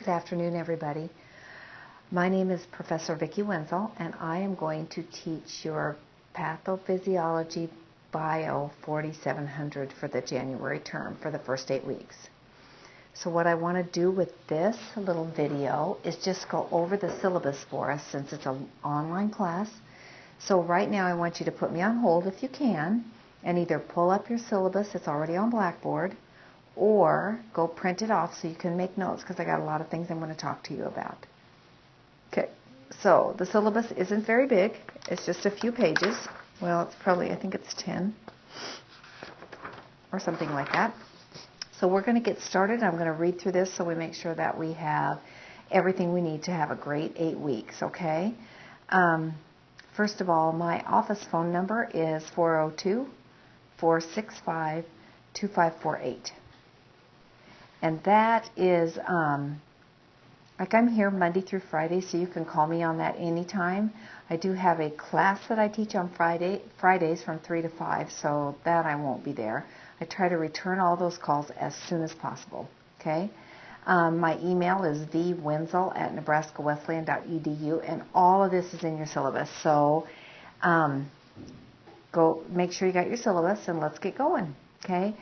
Good afternoon, everybody. My name is Professor Vicki Wenzel, and I am going to teach your Pathophysiology Bio 4700 for the January term for the first 8 weeks. So what I want to do with this little video is just go over the syllabus for us since it's an online class. So right now I want you to put me on hold if you can and either pull up your syllabus that's already on Blackboard or go print it off so you can make notes because I got a lot of things I'm going to talk to you about. Okay, so the syllabus isn't very big. It's just a few pages. Well, it's probably, I think it's 10 or something like that. So we're going to get started. I'm going to read through this so we make sure that we have everything we need to have a great 8 weeks, okay? First of all, my office phone number is 402-465-2548. And that is, like I'm here Monday through Friday, so you can call me on that anytime. I do have a class that I teach on Fridays from 3 to 5, so that I won't be there. I try to return all those calls as soon as possible, okay? My email is vwenzel@nebraskawesleyan.edu, and all of this is in your syllabus. So go make sure you got your syllabus, and let's get going, okay?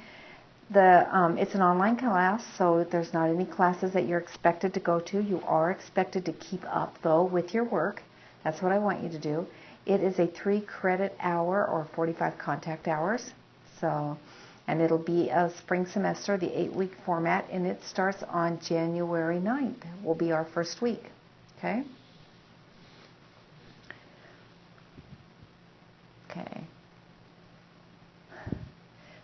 It's an online class, so there's not any classes that you're expected to go to. You are expected to keep up, though, with your work. That's what I want you to do. It is a 3-credit hour or 45 contact hours. And it'll be a spring semester, the 8-week format, and it starts on January 9th. Will be our first week, okay? Okay.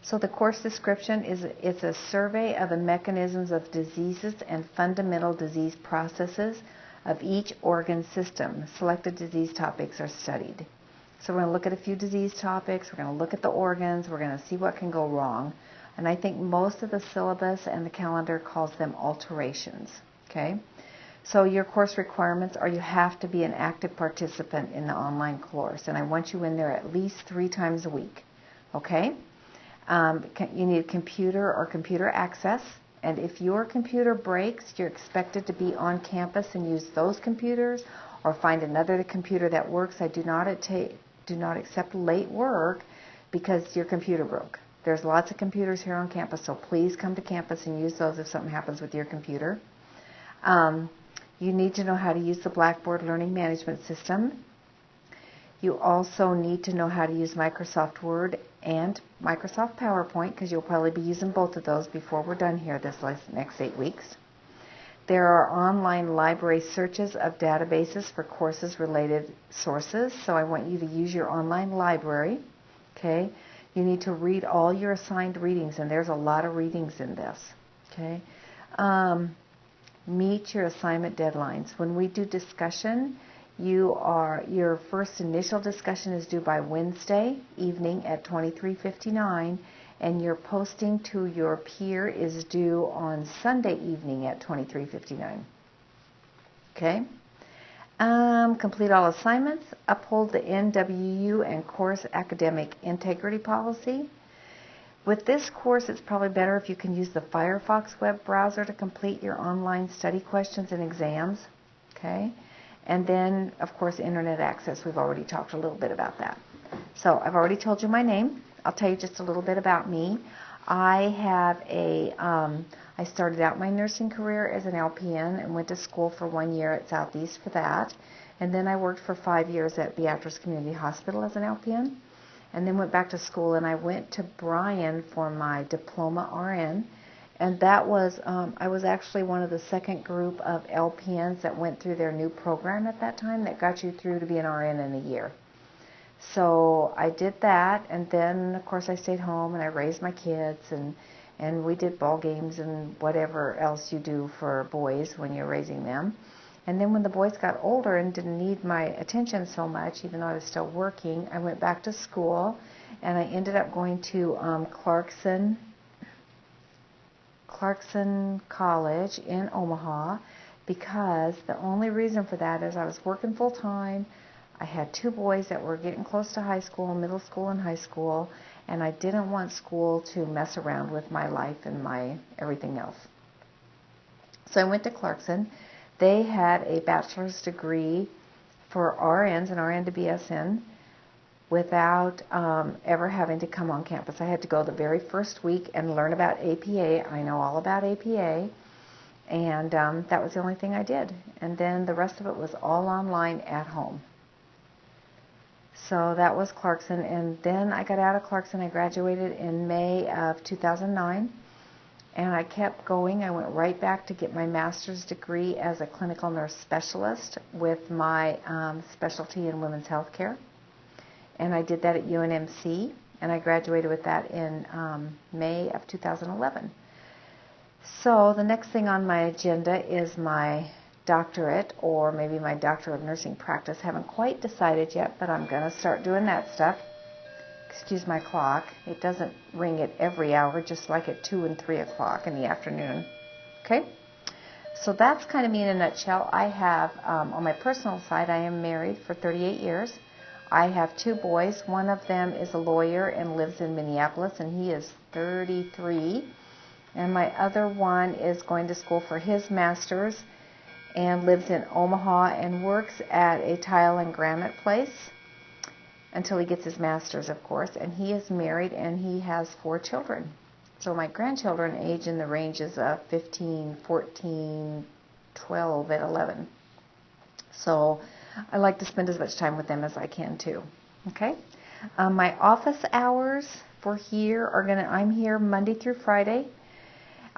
So the course description it's a survey of the mechanisms of diseases and fundamental disease processes of each organ system. Selected disease topics are studied. So we're going to look at a few disease topics. We're going to look at the organs. We're going to see what can go wrong. And I think most of the syllabus and the calendar calls them alterations. Okay? So your course requirements are you have to be an active participant in the online course. And I want you in there at least 3 times a week. Okay? You need computer or computer access. And if your computer breaks, you're expected to be on campus and use those computers or find another computer that works. I do not accept late work because your computer broke. There's lots of computers here on campus, so please come to campus and use those if something happens with your computer. You need to know how to use the Blackboard Learning Management System. You also need to know how to use Microsoft Word and Microsoft PowerPoint because you'll probably be using both of those before we're done here this next 8 weeks. There are online library searches of databases for courses-related sources, so I want you to use your online library, okay? You need to read all your assigned readings, and there's a lot of readings in this, okay? Meet your assignment deadlines. When we do discussion, your first initial discussion is due by Wednesday evening at 23:59, and your posting to your peer is due on Sunday evening at 23:59. Okay? Complete all assignments. Uphold the NWU and course academic integrity policy. With this course, it's probably better if you can use the Firefox web browser to complete your online study questions and exams. Okay? And then, of course, internet access. We've already talked a little bit about that. So I've already told you my name. I'll tell you just a little bit about me. I started out my nursing career as an LPN and went to school for 1 year at Southeast for that. And then I worked for 5 years at Beatrice Community Hospital as an LPN. And then went back to school, and I went to Bryan for my diploma RN. And that was, I was actually one of the second group of LPNs that went through their new program at that time that got you through to be an RN in a year. So I did that, and then, of course, I stayed home, and I raised my kids, and we did ball games and whatever else you do for boys when you're raising them. And then when the boys got older and didn't need my attention so much, even though I was still working, I went back to school, and I ended up going to Clarkson College in Omaha, because the only reason for that is I was working full time. I had 2 boys that were getting close to high school, middle school and high school, and I didn't want school to mess around with my life and my everything else. So I went to Clarkson. They had a bachelor's degree for RNs and RN to BSN without ever having to come on campus. I had to go the very first week and learn about APA. I know all about APA, and that was the only thing I did. And then the rest of it was all online at home. So that was Clarkson, and then I got out of Clarkson. I graduated in May of 2009, and I kept going. I went right back to get my master's degree as a clinical nurse specialist with my specialty in women's health care. And I did that at UNMC, and I graduated with that in May of 2011. So the next thing on my agenda is my doctorate, or maybe my Doctor of Nursing Practice. Haven't quite decided yet, but I'm going to start doing that stuff. Excuse my clock. It doesn't ring at every hour, just like at 2 and 3 o'clock in the afternoon. Okay? So that's kind of me in a nutshell. I have, on my personal side, I am married for 38 years. I have 2 boys. One of them is a lawyer and lives in Minneapolis, and he is 33. And my other one is going to school for his master's and lives in Omaha and works at a tile and granite place until he gets his master's, of course. And he is married, and he has 4 children. So my grandchildren age in the ranges of 15, 14, 12, and 11. So I like to spend as much time with them as I can too. Okay? My office hours for here are I'm here Monday through Friday.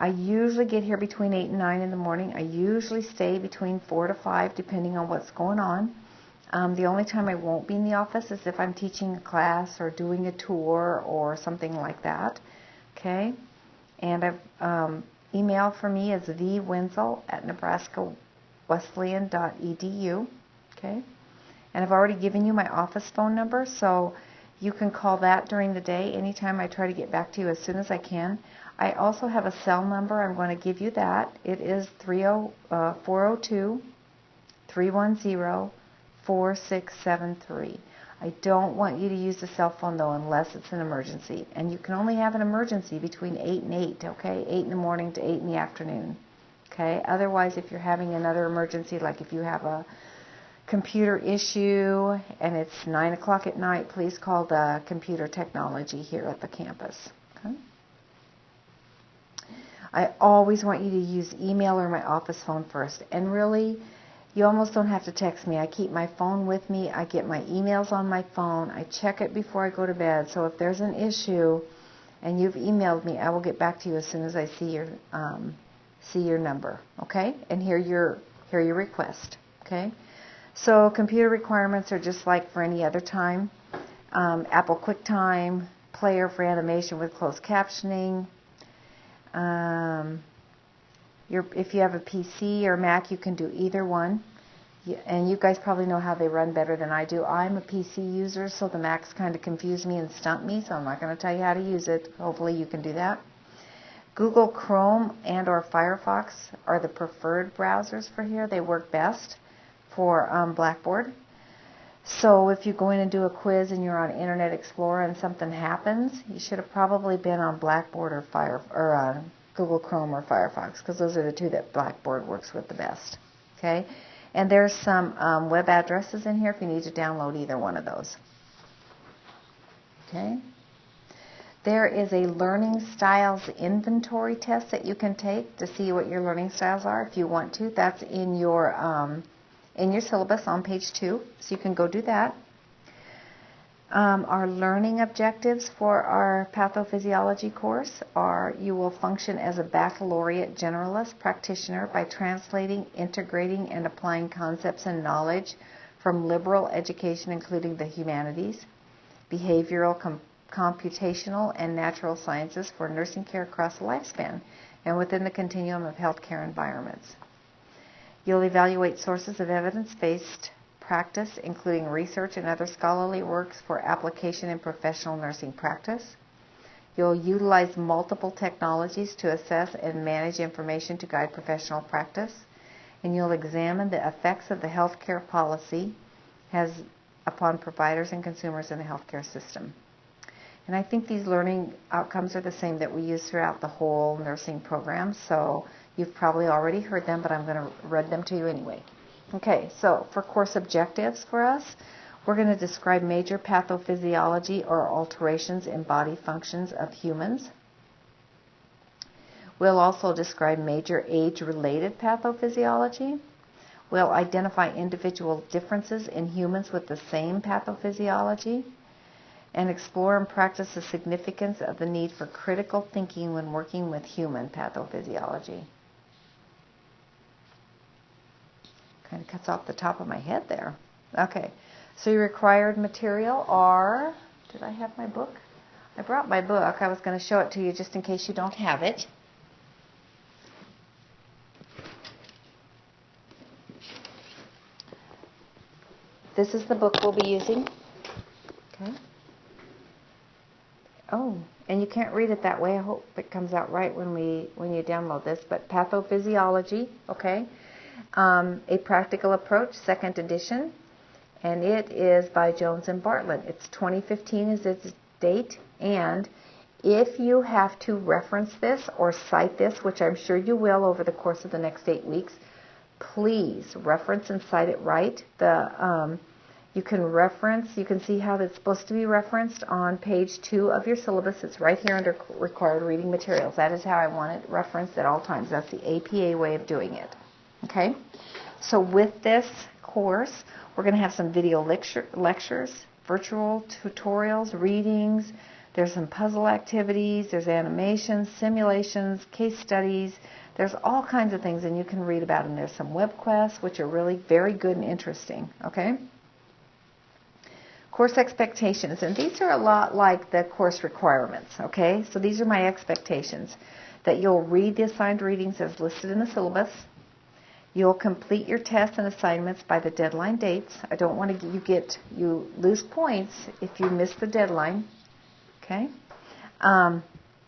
I usually get here between 8 and 9 in the morning. I usually stay between 4 to 5 depending on what's going on. The only time I won't be in the office is if I'm teaching a class or doing a tour or something like that. Okay? And email for me is vwenzel@nebraskawesleyan.edu. Okay? And I've already given you my office phone number, so you can call that during the day. Anytime, I try to get back to you as soon as I can. I also have a cell number. I'm going to give you that. It is 402-310-4673. I don't want you to use the cell phone, though, unless it's an emergency. And you can only have an emergency between 8 and 8, okay? 8 in the morning to 8 in the afternoon, okay? Otherwise, if you're having another emergency, like if you have a computer issue and it's 9 o'clock at night, please call the computer technology here at the campus, okay? I always want you to use email or my office phone first. And really, you almost don't have to text me. I keep my phone with me. I get my emails on my phone. I check it before I go to bed. So if there's an issue and you've emailed me, I will get back to you as soon as I see your number, okay? And hear your request, okay? So computer requirements are just like for any other time. Apple QuickTime, Player for animation with closed captioning. If you have a PC or Mac, you can do either one. And you guys probably know how they run better than I do. I'm a PC user, so the Macs kind of confuse me and stump me, so I'm not going to tell you how to use it. Hopefully you can do that. Google Chrome and or Firefox are the preferred browsers for here. They work best for Blackboard. So if you go in and do a quiz and you're on Internet Explorer and something happens, you should have probably been on Blackboard or Google Chrome or Firefox, because those are the two that Blackboard works with the best. Okay? And there's some web addresses in here if you need to download either one of those. Okay? There is a learning styles inventory test that you can take to see what your learning styles are if you want to. That's in your syllabus on page 2, so you can go do that. Our learning objectives for our pathophysiology course are: you will function as a baccalaureate generalist practitioner by translating, integrating, and applying concepts and knowledge from liberal education, including the humanities, behavioral, computational, and natural sciences for nursing care across the lifespan and within the continuum of healthcare environments. You'll evaluate sources of evidence-based practice, including research and other scholarly works for application in professional nursing practice. You'll utilize multiple technologies to assess and manage information to guide professional practice. And you'll examine the effects of the healthcare policy has upon providers and consumers in the healthcare system. And I think these learning outcomes are the same that we use throughout the whole nursing program. So You've probably already heard them, but I'm going to read them to you anyway. Okay, so for course objectives for us, we're going to describe major pathophysiology or alterations in body functions of humans. We'll also describe major age-related pathophysiology. We'll identify individual differences in humans with the same pathophysiology and explore and practice the significance of the need for critical thinking when working with human pathophysiology. Kind of cuts off the top of my head there. Okay, so your required material are, did I have my book? I brought my book. I was going to show it to you just in case you don't have it. This is the book we'll be using. Okay. Oh, and you can't read it that way. I hope it comes out right when you download this. But Pathophysiology, okay. A Practical Approach, 2nd edition. And it is by Jones and Bartlett. It's 2015 is its date. And if you have to reference this or cite this, which I'm sure you will over the course of the next 8 weeks, please reference and cite it right. You can see how it's supposed to be referenced on page 2 of your syllabus. It's right here under required reading materials. That is how I want it referenced at all times. That's the APA way of doing it. Okay? So with this course, we're going to have some video lectures, virtual tutorials, readings. There's some puzzle activities. There's animations, simulations, case studies. There's all kinds of things, and you can read about them. There's some web quests, which are really very good and interesting. Okay? Course expectations, and these are a lot like the course requirements, okay? So these are my expectations, that you'll read the assigned readings as listed in the syllabus. You'll complete your tests and assignments by the deadline dates. I don't want you lose points if you miss the deadline, okay?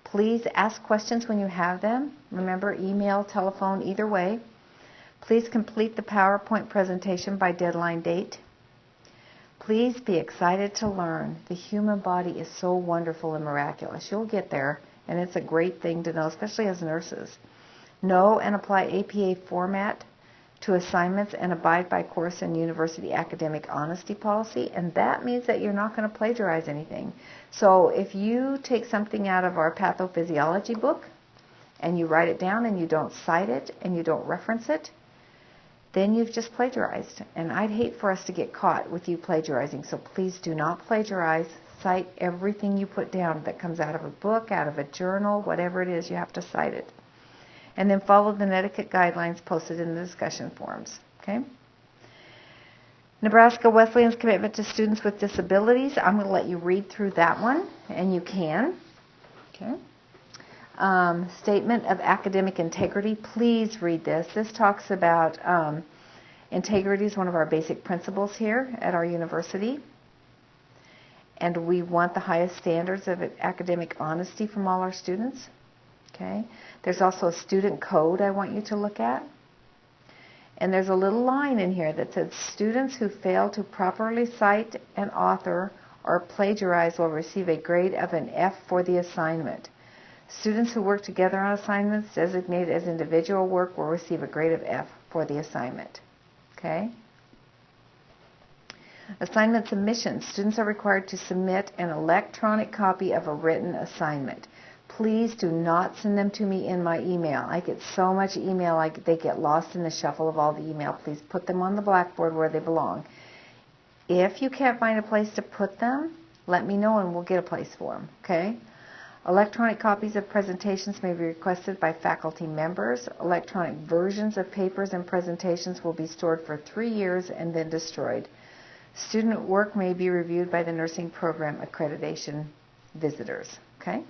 Please ask questions when you have them. Remember, email, telephone, either way. Please complete the PowerPoint presentation by deadline date. Please be excited to learn. The human body is so wonderful and miraculous. You'll get there, and it's a great thing to know, especially as nurses. Know and apply APA format to assignments and abide by course and university academic honesty policy, and that means that you're not going to plagiarize anything. So if you take something out of our pathophysiology book and you write it down and you don't cite it and you don't reference it, then you've just plagiarized. And I'd hate for us to get caught with you plagiarizing. So please do not plagiarize. Cite everything you put down that comes out of a book, out of a journal, whatever it is, you have to cite it. And then follow the etiquette guidelines posted in the discussion forums. Okay? Nebraska Wesleyan's commitment to students with disabilities. I'm going to let you read through that one, and you can. Okay? Statement of academic integrity. Please read this. This talks about integrity is one of our basic principles here at our university. And we want the highest standards of academic honesty from all our students. Okay? There's also a student code I want you to look at. And there's a little line in here that says students who fail to properly cite an author or plagiarize will receive a grade of an F for the assignment. Students who work together on assignments designated as individual work will receive a grade of F for the assignment. Okay? Assignment submissions. Students are required to submit an electronic copy of a written assignment. Please do not send them to me in my email. I get so much email, they get lost in the shuffle of all the email. Please put them on the blackboard where they belong. If you can't find a place to put them, let me know and we'll get a place for them. Okay? Electronic copies of presentations may be requested by faculty members. Electronic versions of papers and presentations will be stored for 3 years and then destroyed. Student work may be reviewed by the nursing program accreditation visitors. Okay?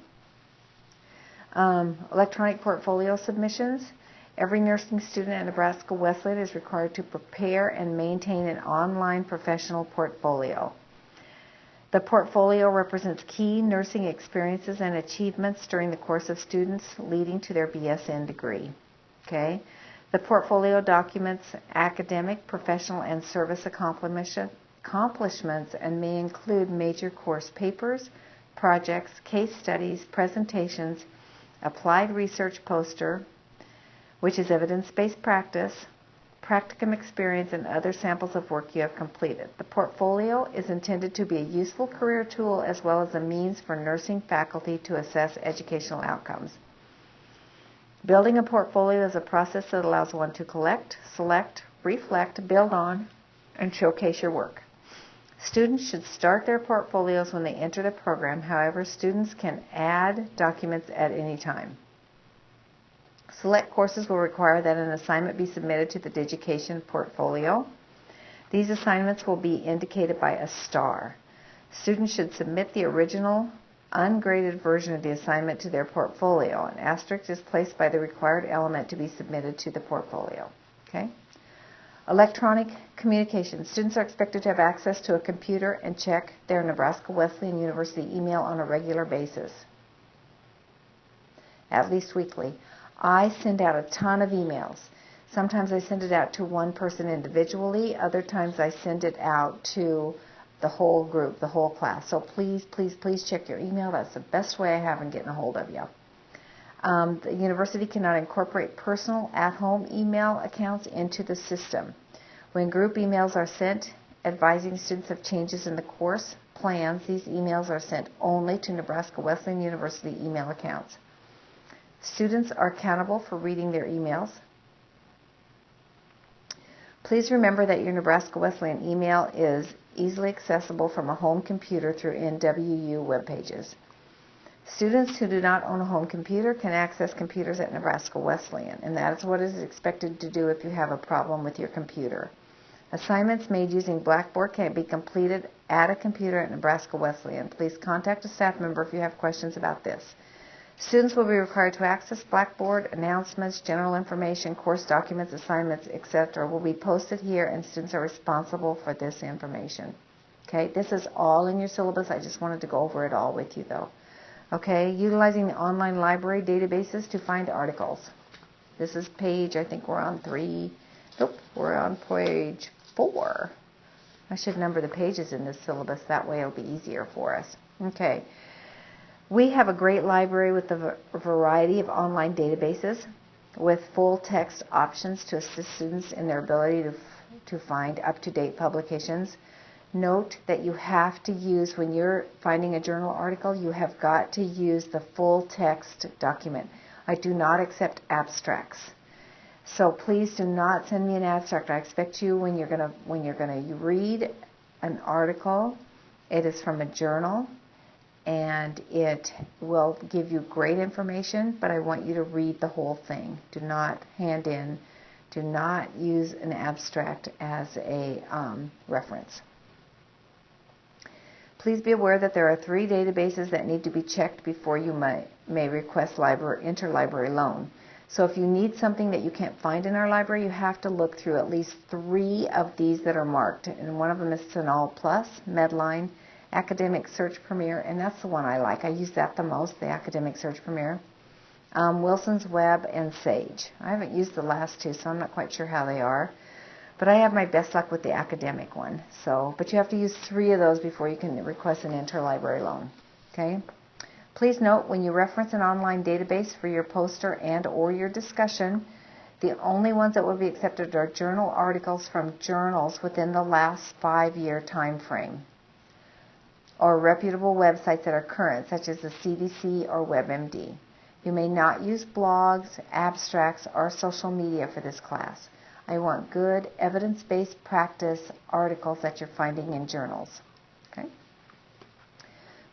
Electronic portfolio submissions. Every nursing student at Nebraska Wesleyan is required to prepare and maintain an online professional portfolio. The portfolio represents key nursing experiences and achievements during the course of students leading to their BSN degree. Okay? The portfolio documents academic, professional, and service accomplishments and may include major course papers, projects, case studies, presentations, applied research poster, which is evidence-based practice, practicum experience, and other samples of work you have completed. The portfolio is intended to be a useful career tool as well as a means for nursing faculty to assess educational outcomes. Building a portfolio is a process that allows one to collect, select, reflect, build on, and showcase your work. Students should start their portfolios when they enter the program. However, students can add documents at any time. Select courses will require that an assignment be submitted to the Digication portfolio. These assignments will be indicated by a star. Students should submit the original ungraded version of the assignment to their portfolio. An asterisk is placed by the required element to be submitted to the portfolio. Okay? Electronic communication. Students are expected to have access to a computer and check their Nebraska Wesleyan University email on a regular basis, at least weekly. I send out a ton of emails. Sometimes I send it out to one person individually. Other times I send it out to the whole group, the whole class. So please, please, please check your email. That's the best way I have in getting a hold of you. The university cannot incorporate personal at-home email accounts into the system. When group emails are sent advising students of changes in the course plans, these emails are sent only to Nebraska Wesleyan University email accounts. Students are accountable for reading their emails. Please remember that your Nebraska Wesleyan email is easily accessible from a home computer through NWU web pages. Students who do not own a home computer can access computers at Nebraska Wesleyan, and that is what is expected to do if you have a problem with your computer. Assignments made using Blackboard can be completed at a computer at Nebraska Wesleyan. Please contact a staff member if you have questions about this. Students will be required to access Blackboard. Announcements, general information, course documents, assignments, etc. will be posted here, and students are responsible for this information. Okay, this is all in your syllabus. I just wanted to go over it all with you, though. Okay, utilizing the online library databases to find articles. This is page, I think we're on we're on page 4. I should number the pages in this syllabus. That way it'll be easier for us. Okay. We have a great library with a variety of online databases with full text options to assist students in their ability to find up-to-date publications. Note that you have to use, when you're finding a journal article, you have got to use the full text document. I do not accept abstracts. So please do not send me an abstract. I expect you, when you're gonna read an article, it is from a journal, and it will give you great information, but I want you to read the whole thing. Do not hand in, do not use an abstract as a reference. Please be aware that there are 3 databases that need to be checked before you may request interlibrary loan. So if you need something that you can't find in our library, you have to look through at least 3 of these that are marked. And one of them is Syllabus Plus, Medline, Academic Search Premier, and that's the one I like. I use that the most, the Academic Search Premier. Wilson's Web and Sage. I haven't used the last 2, so I'm not quite sure how they are. But I have my best luck with the academic one. But you have to use 3 of those before you can request an interlibrary loan. Okay? Please note, when you reference an online database for your poster and or your discussion, the only ones that will be accepted are journal articles from journals within the last 5-year time frame, or reputable websites that are current, such as the CDC or WebMD. You may not use blogs, abstracts, or social media for this class. I want good evidence-based practice articles that you're finding in journals. Okay?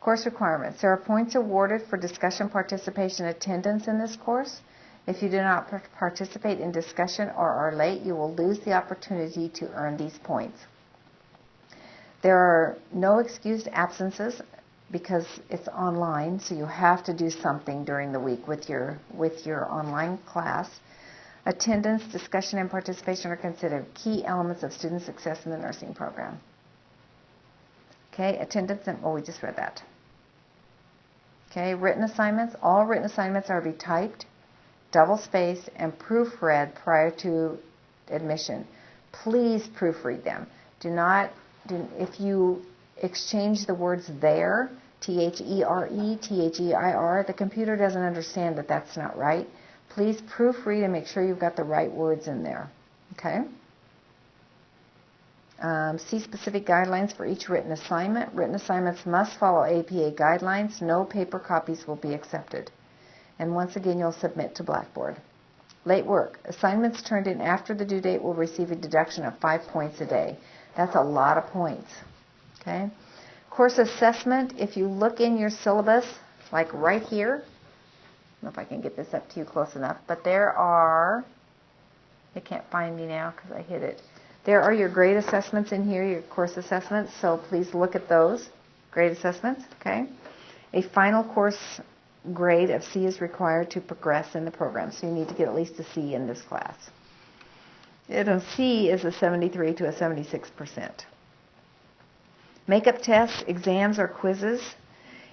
Course requirements. There are points awarded for discussion participation attendance in this course. If you do not participate in discussion or are late, you will lose the opportunity to earn these points. There are no excused absences because it's online, so you have to do something during the week with your online class. Attendance, discussion, and participation are considered key elements of student success in the nursing program. Okay, attendance, and we just read that. Okay, written assignments. All written assignments are to be typed, double-spaced, and proofread prior to admission. Please proofread them. If you exchange the words there, THERE, THEIR, the computer doesn't understand that that's not right. Please proofread and make sure you've got the right words in there. Okay? See specific guidelines for each written assignment. Written assignments must follow APA guidelines. No paper copies will be accepted. And once again, you'll submit to Blackboard. Late work. Assignments turned in after the due date will receive a deduction of 5 points a day. That's a lot of points. Okay? Course assessment, if you look in your syllabus, like right here, I don't know if I can get this up to you close enough, but there are, they can't find me now because I hid it. There are your grade assessments in here, your course assessments, so please look at those. Grade assessments, okay? A final course grade of C is required to progress in the program, so you need to get at least a C in this class. And a C is a 73 to a 76%. Makeup tests, exams, or quizzes.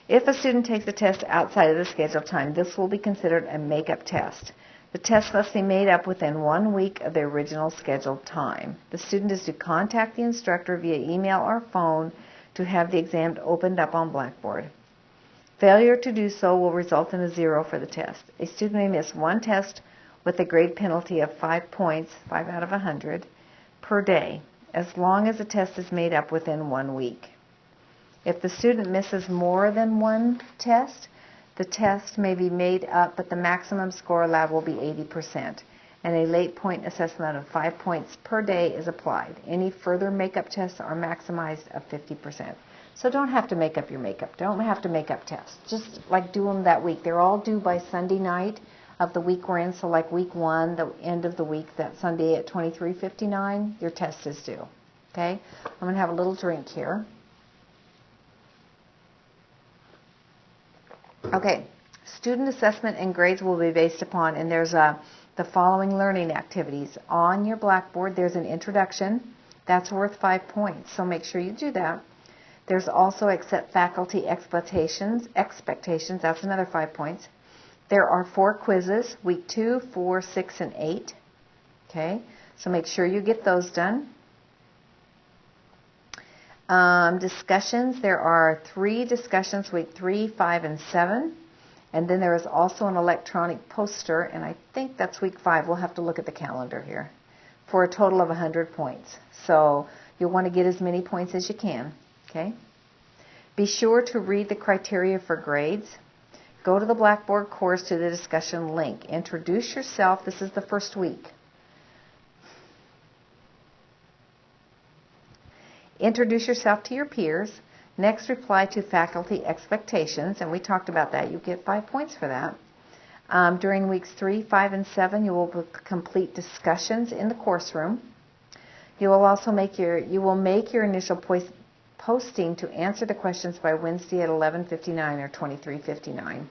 If a student takes a test outside of the scheduled time, this will be considered a makeup test. The test must be made up within 1 week of the original scheduled time. The student is to contact the instructor via email or phone to have the exam opened up on Blackboard. Failure to do so will result in a 0 for the test. A student may miss one test with a grade penalty of 5 points, 5 out of 100, per day, as long as the test is made up within 1 week. If the student misses more than one test, the test may be made up, but the maximum score allowed will be 80%, and a late point assessment of 5 points per day is applied. Any further makeup tests are maximized of 50%. So don't have to make up your makeup. Don't have to make up tests. Just like do them that week. They're all due by Sunday night of the week we're in. So like week 1, the end of the week, that Sunday at 23:59, your test is due. Okay? I'm going to have a little drink here. Okay, student assessment and grades will be based upon, and there's the following learning activities. On your Blackboard, there's an introduction. That's worth 5 points, so make sure you do that. There's also accept faculty expectations. That's another 5 points. There are 4 quizzes, week 2, 4, 6, and 8. Okay, so make sure you get those done. Discussions, there are 3 discussions, week 3, 5, and 7. And then there is also an electronic poster, and I think that's week 5. We'll have to look at the calendar here, for a total of 100 points. So you'll want to get as many points as you can. Okay? Be sure to read the criteria for grades. Go to the Blackboard course to the discussion link. Introduce yourself. This is the first week. Introduce yourself to your peers. Next, reply to faculty expectations, and we talked about that. You get 5 points for that. During weeks 3, 5, and 7, you will complete discussions in the course room. You will also make your initial posting to answer the questions by Wednesday at 11:59 or 23:59.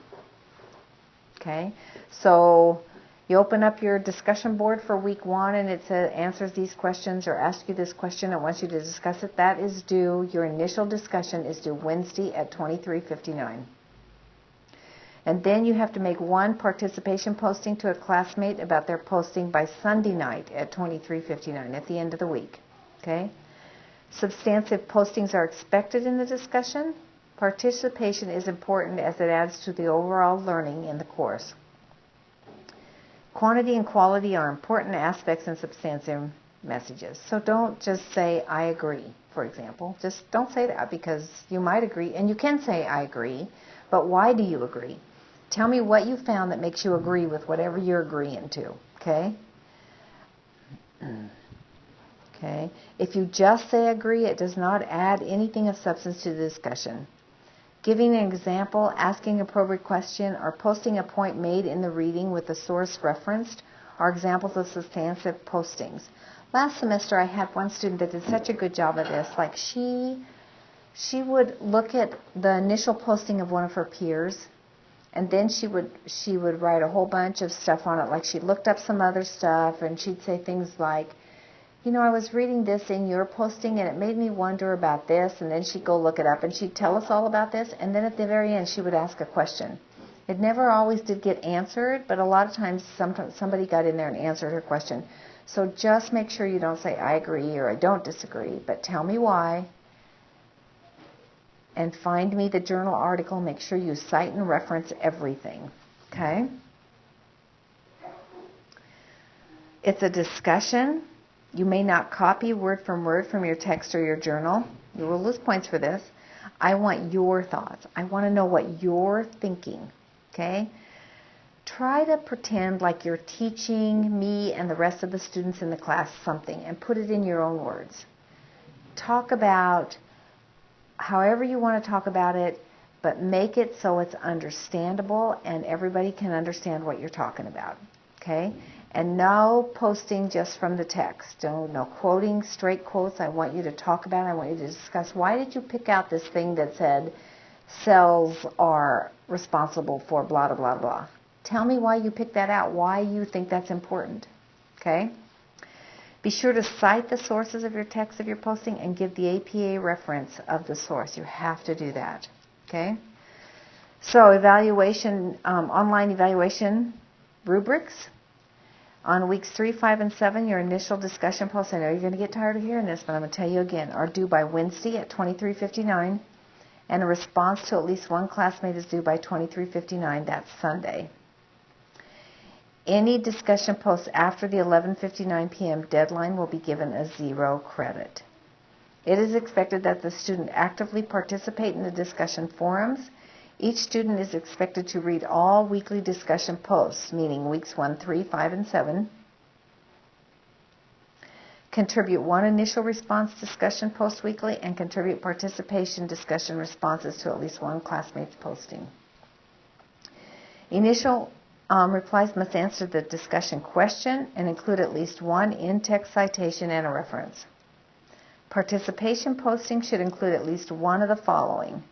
Okay, so you open up your discussion board for week 1, and it says answers these questions or asks you this question and wants you to discuss it. That is due. Your initial discussion is due Wednesday at 23:59. And then you have to make 1 participation posting to a classmate about their posting by Sunday night at 23:59 at the end of the week. Okay? Substantive postings are expected in the discussion. Participation is important as it adds to the overall learning in the course. Quantity and quality are important aspects in substantive messages. So don't just say, I agree, for example. Just don't say that, because you might agree, and you can say, I agree, but why do you agree? Tell me what you found that makes you agree with whatever you're agreeing to, okay? Okay. If you just say agree, it does not add anything of substance to the discussion. Giving an example, asking a appropriate question, or posting a point made in the reading with the source referenced are examples of substantive postings. Last semester, I had one student that did such a good job of this. Like she would look at the initial posting of one of her peers, and then she would write a whole bunch of stuff on it. Like she looked up some other stuff, and she'd say things like, you know, I was reading this in your posting, and it made me wonder about this, and then she'd go look it up, and she'd tell us all about this, and then at the very end, she would ask a question. It never always did get answered, but a lot of times somebody got in there and answered her question. So just make sure you don't say, I agree, or I don't disagree, but tell me why, and find me the journal article. Make sure you cite and reference everything, okay? It's a discussion. You may not copy word from your text or your journal. You will lose points for this. I want your thoughts. I want to know what you're thinking, okay? Try to pretend like you're teaching me and the rest of the students in the class something and put it in your own words. Talk about however you want to talk about it, but make it so it's understandable and everybody can understand what you're talking about, okay? And no posting just from the text. No quoting, straight quotes. I want you to talk about it. I want you to discuss, why did you pick out this thing that said cells are responsible for blah, blah, blah, blah. Tell me why you picked that out, why you think that's important, okay? Be sure to cite the sources of your text of your posting and give the APA reference of the source. You have to do that, okay? So evaluation, online evaluation rubrics. On weeks 3, 5, and 7, your initial discussion posts, I know you're going to get tired of hearing this, but I'm going to tell you again, are due by Wednesday at 23:59, and a response to at least one classmate is due by 23:59, that's Sunday. Any discussion posts after the 11:59 p.m. deadline will be given a 0 credit. It is expected that the student actively participate in the discussion forums. Each student is expected to read all weekly discussion posts, meaning weeks 1, 3, 5, and 7. Contribute one initial response discussion post weekly and contribute participation discussion responses to at least one classmate's posting. Initial replies must answer the discussion question and include at least one in-text citation and a reference. Participation posting should include at least one of the following: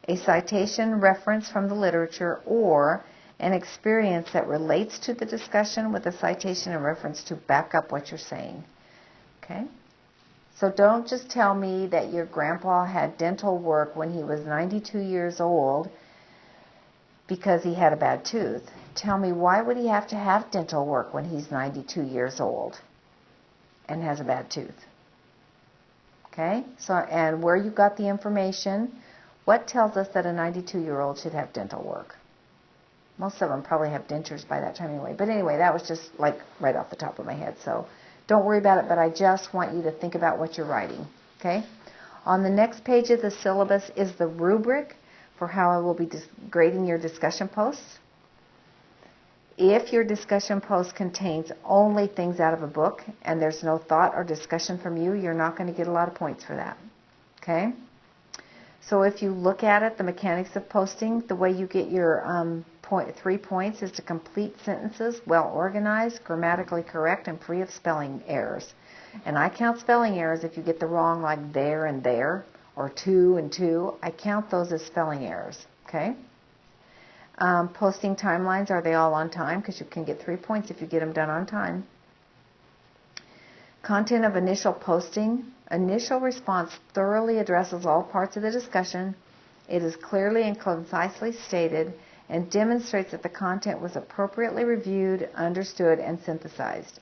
a citation reference from the literature or an experience that relates to the discussion with a citation and reference to back up what you're saying. Okay? So don't just tell me that your grandpa had dental work when he was 92 years old because he had a bad tooth. Tell me, why would he have to have dental work when he's 92 years old and has a bad tooth? Okay? So, and where you got the information. What tells us that a 92-year-old should have dental work? Most of them probably have dentures by that time anyway. But anyway, that was just like right off the top of my head. So don't worry about it, but I just want you to think about what you're writing. Okay? On the next page of the syllabus is the rubric for how I will be grading your discussion posts. If your discussion post contains only things out of a book and there's no thought or discussion from you, you're not going to get a lot of points for that. Okay? So if you look at it, the mechanics of posting, the way you get your 3 points is to complete sentences, well organized, grammatically correct, and free of spelling errors. And I count spelling errors if you get the wrong, like there and there, or to and to. I count those as spelling errors. Okay? Posting timelines, are they all on time? Because you can get 3 points if you get them done on time. Content of initial posting. Initial response thoroughly addresses all parts of the discussion. It is clearly and concisely stated and demonstrates that the content was appropriately reviewed, understood, and synthesized.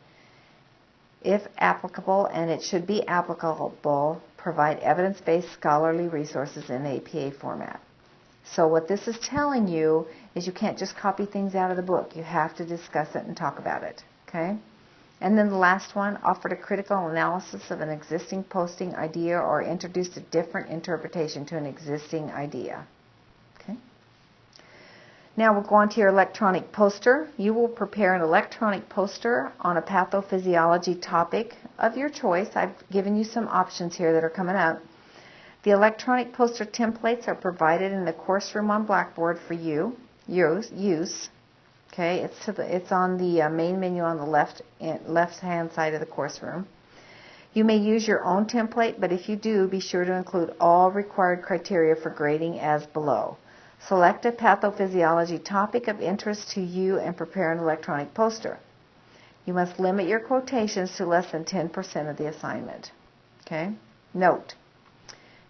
If applicable, and it should be applicable, provide evidence-based scholarly resources in APA format. So what this is telling you is you can't just copy things out of the book. You have to discuss it and talk about it. Okay? And then the last one, offered a critical analysis of an existing posting idea or introduced a different interpretation to an existing idea. Okay. Now we'll go on to your electronic poster. You will prepare an electronic poster on a pathophysiology topic of your choice. I've given you some options here that are coming up. The electronic poster templates are provided in the course room on Blackboard for use. Okay, it's on the main menu on the left-hand side of the course room. You may use your own template, but if you do, be sure to include all required criteria for grading as below. Select a pathophysiology topic of interest to you and prepare an electronic poster. You must limit your quotations to less than 10% of the assignment. Okay? Note: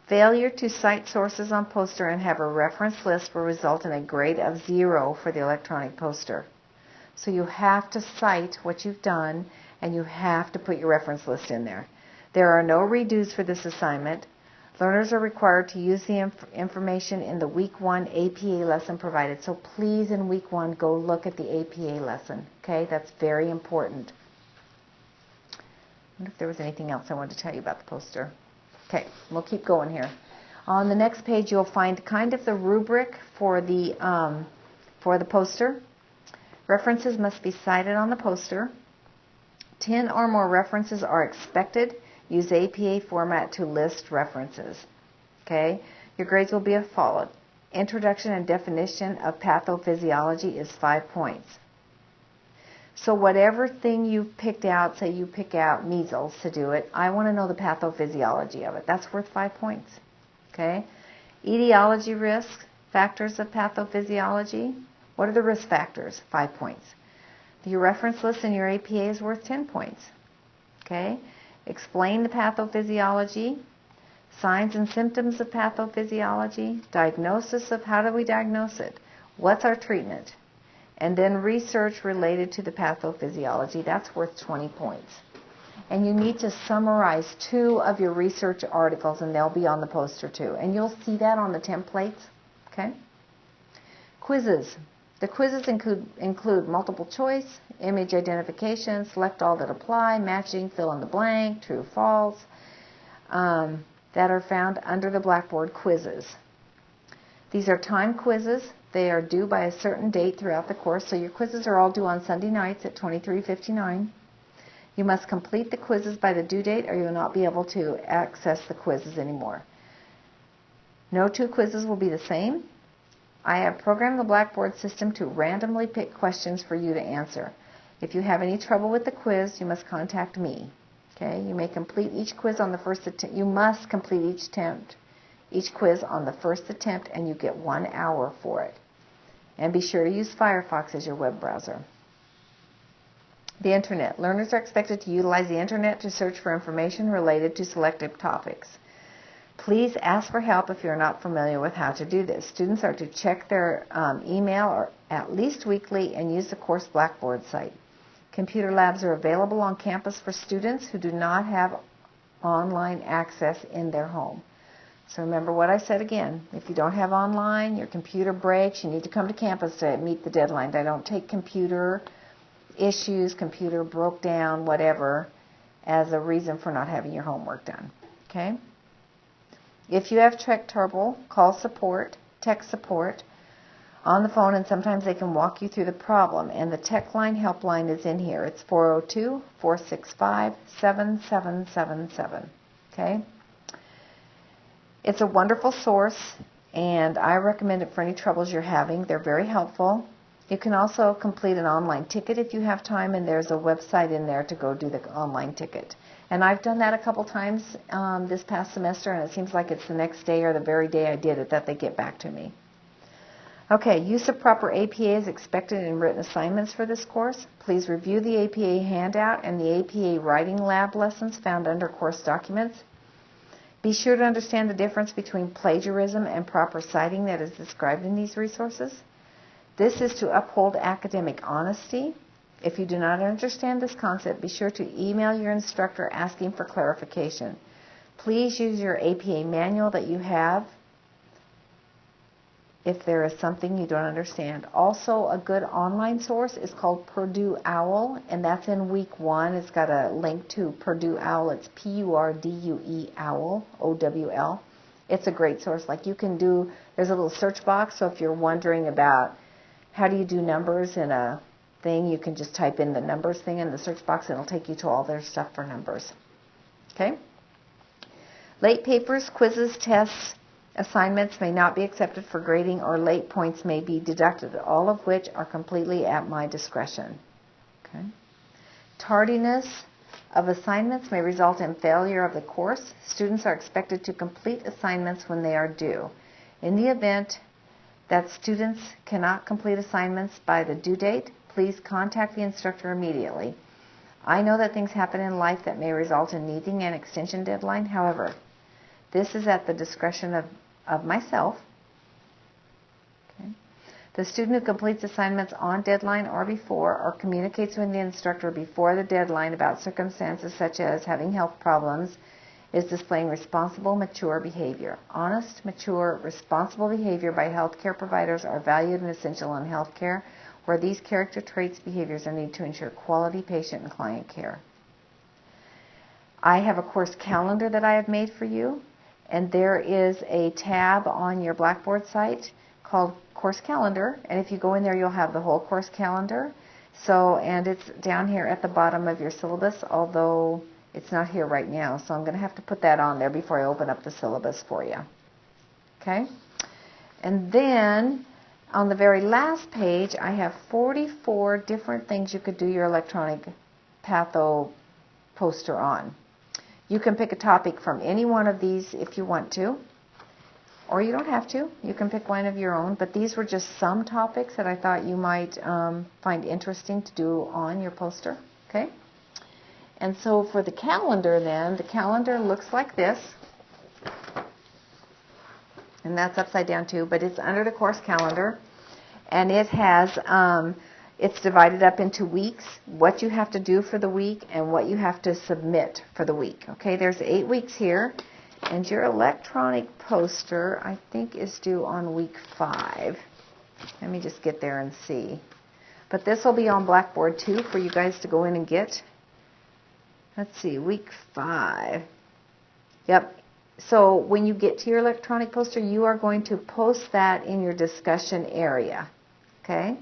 failure to cite sources on poster and have a reference list will result in a grade of 0 for the electronic poster. So you have to cite what you've done, and you have to put your reference list in there. There are no redos for this assignment. Learners are required to use the information in the Week 1 APA lesson provided. So please, in Week 1, go look at the APA lesson. Okay? That's very important. wonder if there was anything else I wanted to tell you about the poster. Okay, we'll keep going here. On the next page, you'll find kind of the rubric for the poster. References must be cited on the poster. 10 or more references are expected. Use APA format to list references. Okay, your grades will be as followed. Introduction and definition of pathophysiology is 5 points. So whatever thing you picked out, say you pick out measles to do it, I want to know the pathophysiology of it. That's worth 5 points. Okay? Etiology risks, factors of pathophysiology. What are the risk factors? 5 points. Your reference list in your APA is worth 10 points. Okay? Explain the pathophysiology, signs and symptoms of pathophysiology, diagnosis of how do we diagnose it, what's our treatment, and then research related to the pathophysiology. That's worth 20 points. And you need to summarize 2 of your research articles, and they'll be on the poster too. And you'll see that on the templates. Okay? Quizzes. The quizzes include multiple choice, image identification, select all that apply, matching, fill in the blank, true, false, that are found under the Blackboard quizzes. These are timed quizzes. They are due by a certain date throughout the course, so your quizzes are all due on Sunday nights at 23:59. You must complete the quizzes by the due date or you will not be able to access the quizzes anymore. No 2 quizzes will be the same. I have programmed the Blackboard system to randomly pick questions for you to answer. If you have any trouble with the quiz, you must contact me. Okay? You may complete each quiz on the first attempt. You must complete each quiz on the first attempt, and you get 1 hour for it. And be sure to use Firefox as your web browser. The Internet. Learners are expected to utilize the Internet to search for information related to selected topics. Please ask for help if you're not familiar with how to do this. Students are to check their email or at least weekly and use the course Blackboard site. Computer labs are available on campus for students who do not have online access in their home. So remember what I said again. If you don't have online, your computer breaks, you need to come to campus to meet the deadline. They don't take computer issues, computer broke down, whatever, as a reason for not having your homework done. Okay? If you have tech trouble, call support, tech support, on the phone, and sometimes they can walk you through the problem. And the tech line helpline is in here. It's 402-465-7777. Okay? It's a wonderful source, and I recommend it for any troubles you're having. They're very helpful. You can also complete an online ticket if you have time, and there's a website in there to go do the online ticket. And I've done that a couple times this past semester, and it seems like it's the next day or the very day I did it that they get back to me. Okay, use of proper APA is expected in written assignments for this course. Please review the APA handout and the APA writing lab lessons found under course documents. Be sure to understand the difference between plagiarism and proper citing that is described in these resources. This is to uphold academic honesty. If you do not understand this concept, be sure to email your instructor asking for clarification. Please use your APA manual that you have if there is something you don't understand. Also, a good online source is called Purdue OWL, and that's in week 1. It's got a link to Purdue OWL. It's Purdue OWL, O-W-L. It's a great source. Like you can do, there's a little search box, so if you're wondering about how do you do numbers in a thing, you can just type in the numbers thing in the search box and it'll take you to all their stuff for numbers. Okay? Late papers, quizzes, tests, assignments may not be accepted for grading, or late points may be deducted, all of which are completely at my discretion. Okay? Tardiness of assignments may result in failure of the course. Students are expected to complete assignments when they are due. In the event that students cannot complete assignments by the due date, please contact the instructor immediately. I know that things happen in life that may result in needing an extension deadline. However, this is at the discretion of myself. Okay. The student who completes assignments on deadline or before, or communicates with the instructor before the deadline about circumstances such as having health problems, is displaying responsible, mature behavior. Honest, mature, responsible behavior by healthcare providers are valued and essential in healthcare, where these character traits, behaviors are needed to ensure quality patient and client care. I have a course calendar that I have made for you, and there is a tab on your Blackboard site called Course Calendar, and if you go in there, you'll have the whole course calendar. So, and it's down here at the bottom of your syllabus, although it's not here right now, so I'm going to have to put that on there before I open up the syllabus for you. Okay? And then, on the very last page, I have 44 different things you could do your electronic patho poster on. You can pick a topic from any one of these if you want to, or you don't have to. You can pick one of your own, but these were just some topics that I thought you might find interesting to do on your poster. Okay? And so for the calendar then, the calendar looks like this. And that's upside down too, but it's under the course calendar. And it has, it's divided up into weeks, what you have to do for the week, and what you have to submit for the week. Okay, there's 8 weeks here. And your electronic poster, I think, is due on week 5. Let me just get there and see. But this will be on Blackboard too for you guys to go in and get. Let's see, week 5. Yep. So when you get to your electronic poster, you are going to post that in your discussion area. Okay?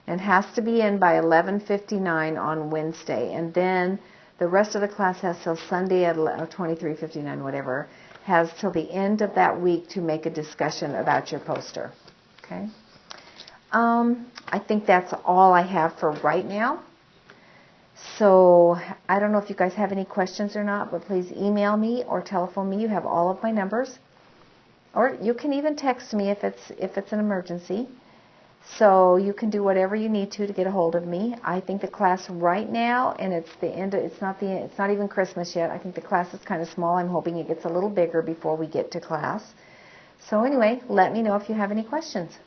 And has to be in by 11:59 on Wednesday. And then the rest of the class has till Sunday at 23:59, whatever, has till the end of that week to make a discussion about your poster. Okay? I think that's all I have for right now. So I don't know if you guys have any questions or not, but please email me or telephone me. You have all of my numbers. Or you can even text me if it's an emergency. So you can do whatever you need to get a hold of me. I think the class right now, and it's the end. It's not even Christmas yet. I think the class is kind of small. I'm hoping it gets a little bigger before we get to class. So anyway, let me know if you have any questions.